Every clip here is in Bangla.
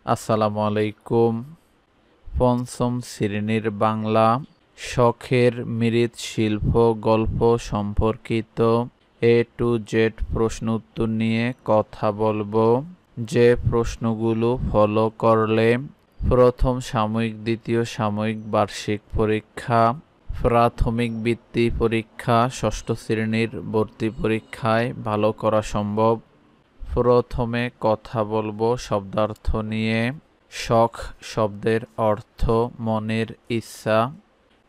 আসসালামু আলাইকুম। পঞ্চম শ্রেণীর বাংলা শখের মৃৎশিল্প গল্প সম্পর্কিত এ টু জেড প্রশ্ন উত্তর নিয়ে কথা বলবো। যে প্রশ্নগুলো ফলো করলে প্রথম সাময়িক, দ্বিতীয় সাময়িক, বার্ষিক পরীক্ষা, প্রাথমিক বৃত্তি পরীক্ষা, ষষ্ঠ শ্রেণীর ভর্তি পরীক্ষায় ভালো করা সম্ভব। প্রথমে কথা বলবো শব্দার্থ নিয়ে। শখ শব্দের অর্থ মনের ইচ্ছা।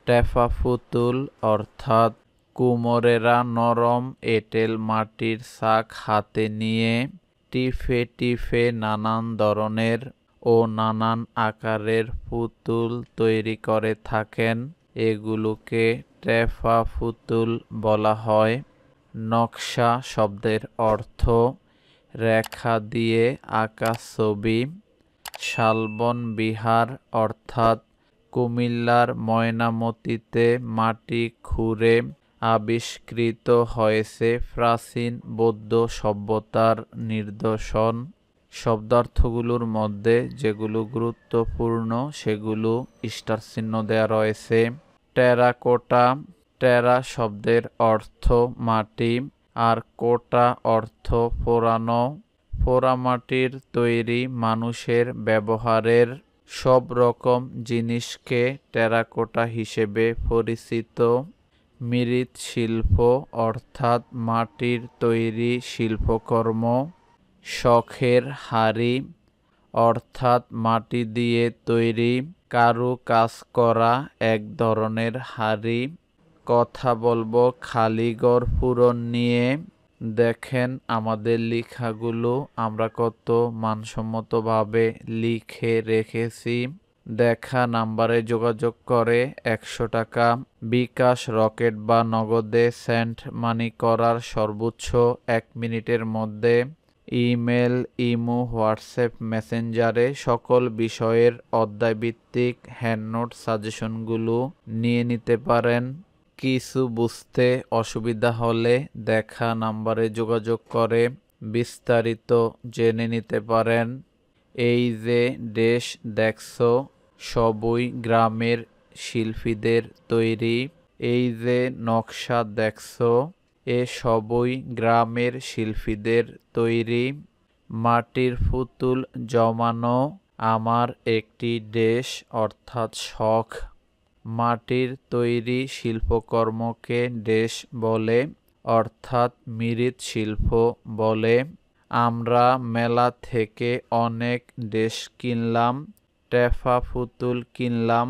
টেফাফুতুল অর্থাৎ কুমোরেরা নরম এঁটেল মাটির চাক হাতে নিয়ে টিফে টিফে নানান ধরনের ও নানান আকারের পুতুল তৈরি করে থাকেন। এগুলোকে টেফাফুতুল বলা হয়। নকশা শব্দের অর্থ রেখা দিয়ে আঁকা ছবি। শালবন বিহার অর্থাৎ কুমিল্লার ময়নামতিতে মাটি খুঁড়ে আবিষ্কৃত হয়েছে প্রাচীন বৌদ্ধ সভ্যতার নিদর্শন। শব্দার্থগুলোর মধ্যে যেগুলো গুরুত্বপূর্ণ সেগুলো স্টার চিহ্ন দেওয়া রয়েছে। টেরাকোটা, টেরা শব্দের অর্থ মাটি আর কোটা অর্থ পোড়ানো। পোড়ামাটির তৈরি মানুষের ব্যবহারের সব রকম জিনিসকে টেরাকোটা হিসেবে পরিচিত। মৃৎশিল্প অর্থাৎ মাটির তৈরি শিল্পকর্ম। শখের হাড়ি অর্থাৎ মাটি দিয়ে তৈরি কারুকাজ করা এক ধরনের হাড়ি। কথা বলবো খালিঘর পূরণ নিয়ে। দেখেন আমাদের লেখাগুলো আমরা কত মানসম্মতভাবে লিখে রেখেছি। দেখা নাম্বারে যোগাযোগ করে 100 টাকা বিকাশ, রকেট বা নগদে সেন্ড মানি করার সর্বোচ্চ 1 মিনিটের মধ্যে ইমেল, ইমো, হোয়াটসঅ্যাপ, মেসেঞ্জারে সকল বিষয়ের অধ্যায়ভিত্তিক হ্যান্ডনোট সাজেশনগুলো নিয়ে নিতে পারেন। কিছু বুঝতে অসুবিধা হলে দেখা নাম্বারে যোগাযোগ করে বিস্তারিত জেনে নিতে পারেন। এই যে দেশ দেখছো সবই গ্রামের শিল্পীদের তৈরি। এই যে নকশা দেখছো এ সবই গ্রামের শিল্পীদের তৈরি। মাটির পুতুল জমানো আমার একটি দেশ অর্থাৎ শখ। মাটির তৈরি শিল্পকর্মকে দেশ বলে অর্থাৎ মৃৎশিল্প বলে। আমরা মেলা থেকে অনেক দেশ কিনলাম, টেফাফুতুল কিনলাম।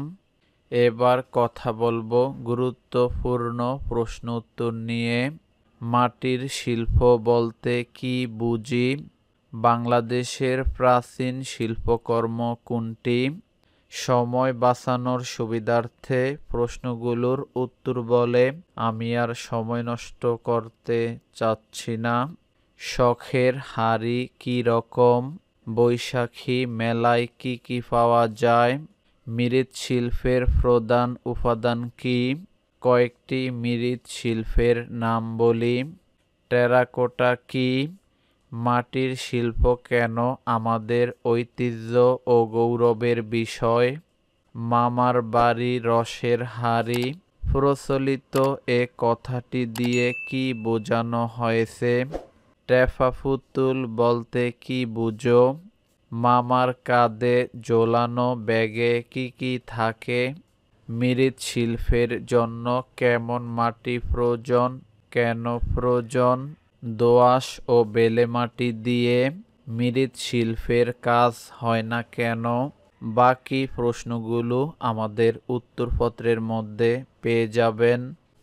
এবার কথা বলবো গুরুত্বপূর্ণ প্রশ্ন উত্তর নিয়ে। মাটির শিল্প বলতে কি বুঝি? বাংলাদেশের প্রাচীন শিল্পকর্ম কোনটি? সময় বাঁচানোর সুবিধার্থে প্রশ্নগুলোর উত্তর বলে আমি আর সময় নষ্ট করতে চাচ্ছি না। শখের হাড়ি কি রকম? বৈশাখী মেলায় কি কি পাওয়া যায়? মৃৎশিল্পের প্রধান উপাদান কি? কয়েকটি মৃৎশিল্পের নাম বলি। টেরাকোটা কি? মাটির শিল্প কেন আমাদের ঐতিহ্য ও গৌরবের বিষয়? মামার বাড়ি রসের হাড়ি প্রচলিত এ কথাটি দিয়ে কি বোঝানো হয়েছে? টেফাফুতুল বলতে কি বুঝো? মামার কাঁধে ঝোলানো ব্যাগে কি কি থাকে? মৃৎশিল্পের জন্য কেমন মাটি প্রয়োজন, কেন প্রয়োজন? দোআঁশ ও বেলে মাটি দিয়ে মৃৎশিল্পের কাজ হয় না কেন? বাকি প্রশ্নগুলো আমাদের উত্তরপত্রের মধ্যে পেয়ে যাবেন।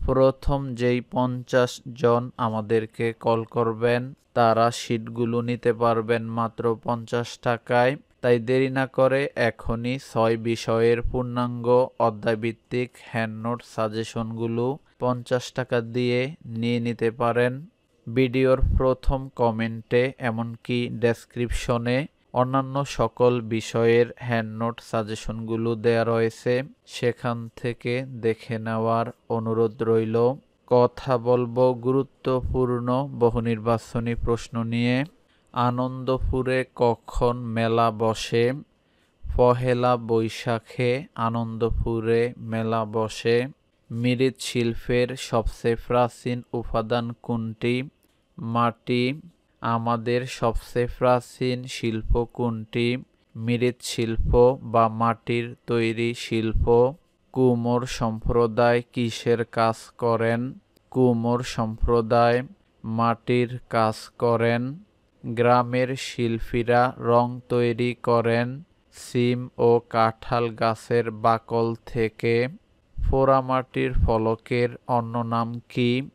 প্রথম যেই 50 জন আমাদেরকে কল করবেন তারা সিটগুলো নিতে পারবেন মাত্র 50 টাকায়। তাই দেরি না করে এখনই 6 বিষয়ের পূর্ণাঙ্গ অধ্যায়ভিত্তিক হ্যান্ডনোট সাজেশনগুলো 50 টাকা দিয়ে নিয়ে নিতে পারেন। ভিডিওর প্রথম কমেন্টে এমনকি ডেসক্রিপশনে অন্যান্য সকল বিষয়ের হ্যান্ডনোট সাজেশনগুলো দেয়া রয়েছে, সেখান থেকে দেখে নেওয়ার অনুরোধ রইল। কথা বলবো গুরুত্বপূর্ণ বহুনির্বাচনী প্রশ্ন নিয়ে। আনন্দপুরে কখন মেলা বসে? পহেলা বৈশাখে আনন্দপুরে মেলা বসে। মৃৎশিল্পের সবচেয়ে প্রাচীন উপাদান কোনটি? মাটি। আমাদের সবচেয়ে প্রাচীন শিল্প কোনটি? মৃৎশিল্প বা মাটির তৈরি শিল্প। কুমোর সম্প্রদায় কিসের কাজ করেন? কুমোর সম্প্রদায় মাটির কাজ করেন। গ্রামের শিল্পীরা রং তৈরি করেন সিম ও কাঁঠাল গাছের বাকল থেকে। পোড়ামাটির ফলকের অন্য নাম কি?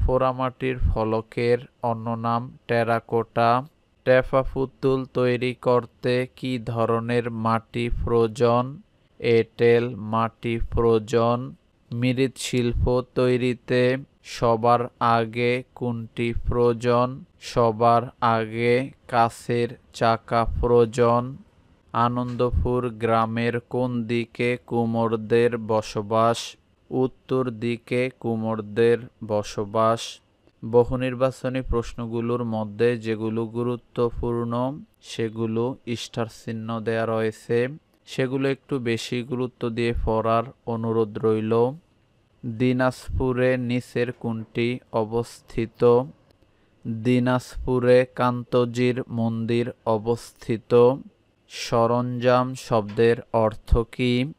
পোড়ামাটির ফলকের অন্য নাম টেরাকোটা। টেপা পুতুল তৈরি করতে কী ধরনের মাটি প্রয়োজন? এঁটেল মাটি প্রয়োজন। মৃৎশিল্প তৈরিতে সবার আগে কোনটি প্রয়োজন? সবার আগে কাচের চাকা প্রয়োজন। আনন্দপুর গ্রামের কোন দিকে কুমোরদের বসবাস? উত্তর দিকে কুমোরদের বসবাস। বহুনির্বাচনী প্রশ্নগুলোর মধ্যে যেগুলো গুরুত্বপূর্ণ সেগুলো স্টার চিহ্ন দেয়া রয়েছে, সেগুলো একটু বেশি গুরুত্ব দিয়ে পড়ার অনুরোধ রইল। দিনাজপুরে নিচের কোনটি অবস্থিত? দিনাজপুরে কান্তজির মন্দির অবস্থিত। সরঞ্জাম শব্দের অর্থ কী?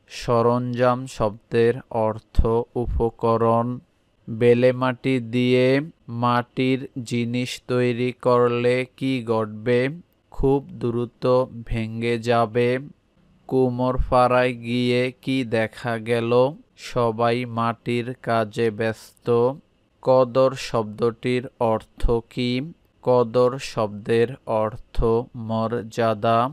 সরঞ্জাম শব্দের অর্থ উপকরণ। বেলে মাটি দিয়ে মাটির জিনিস তৈরি করলে কি ঘটবে? খুব দ্রুত ভেঙে যাবে। কুমোরপাড়ায় গিয়ে কি দেখা গেল? সবাই মাটির কাজে ব্যস্ত। কদর শব্দটির অর্থ কী? কদর শব্দের অর্থ মর্যাদা।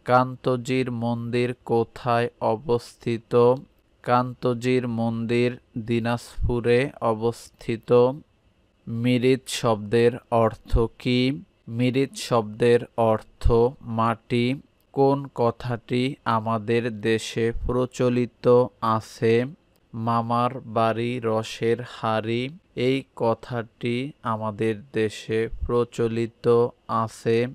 কান্তজির মন্দির কোথায় অবস্থিত? কান্তজির মন্দির দিনাজপুরে অবস্থিত। মৃৎ শব্দের অর্থ কী? মৃৎ শব্দের অর্থ মাটি। কোন কথাটি আমাদের দেশে প্রচলিত আছে? মামার বাড়ি রসের হাঁড়ি, এই কথাটি আমাদের দেশে প্রচলিত আছে।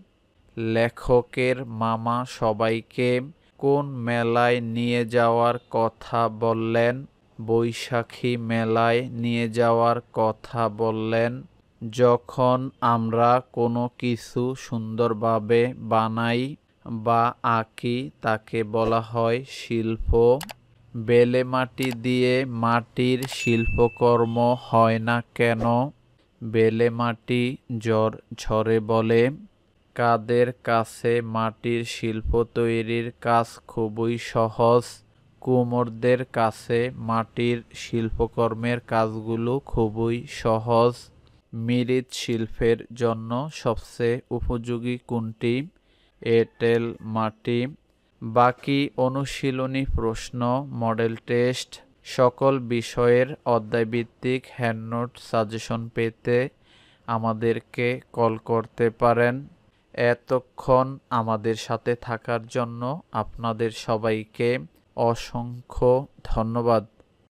লেখকের মামা সবাইকে কোন মেলায় নিয়ে যাওয়ার কথা বললেন? বৈশাখী মেলায় নিয়ে যাওয়ার কথা বললেন। যখন আমরা কোনো কিছু সুন্দরভাবে বানাই বা আঁকি তাকে বলা হয় শিল্প। বেলে মাটি দিয়ে মাটির শিল্পকর্ম হয় না কেন? বেলে মাটি ঝরে বলে। কাদের কাছে মাটির শিল্প তৈরির কাজ খুবই সহজ? কুমোরদের কাছে মাটির শিল্পকর্মের কাজগুলো খুবই সহজ। মৃৎশিল্পের জন্য সবচেয়ে উপযোগী কোনটি? এঁটেল মাটি। বাকি অনুশীলনী প্রশ্ন, মডেল টেস্ট, সকল বিষয়ের অধ্যায়ভিত্তিক হ্যান্ডনোট সাজেশন পেতে আমাদেরকে কল করতে পারেন। এতক্ষণ আমাদের সাথে থাকার জন্য আপনাদের সবাইকে অসংখ্য ধন্যবাদ।